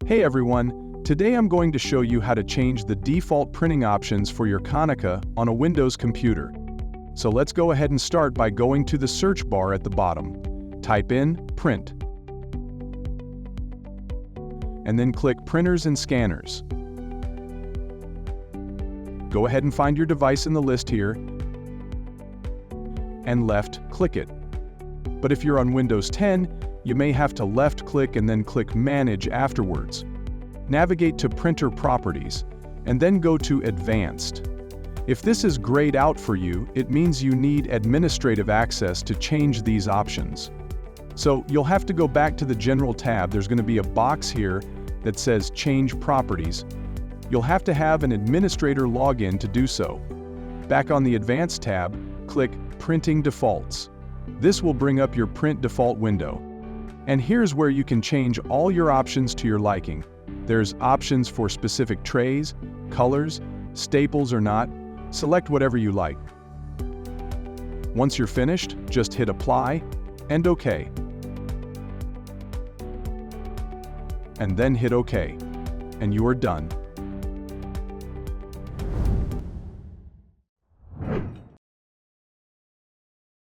Hey everyone, today I'm going to show you how to change the default printing options for your Konica on a Windows computer. So let's go ahead and start by going to the search bar at the bottom. Type in Print. And then click Printers and Scanners. Go ahead and find your device in the list here, and left-click it. But if you're on Windows 10, you may have to left-click and then click Manage afterwards. Navigate to Printer Properties, and then go to Advanced. If this is grayed out for you, it means you need administrative access to change these options. So you'll have to go back to the General tab. There's going to be a box here that says Change Properties. You'll have to have an administrator login to do so. Back on the Advanced tab, click Printing Defaults. This will bring up your Print Default window. And here's where you can change all your options to your liking. There's options for specific trays, colors, staples or not. Select whatever you like. Once you're finished, just hit Apply and OK. And then hit OK. And you are done.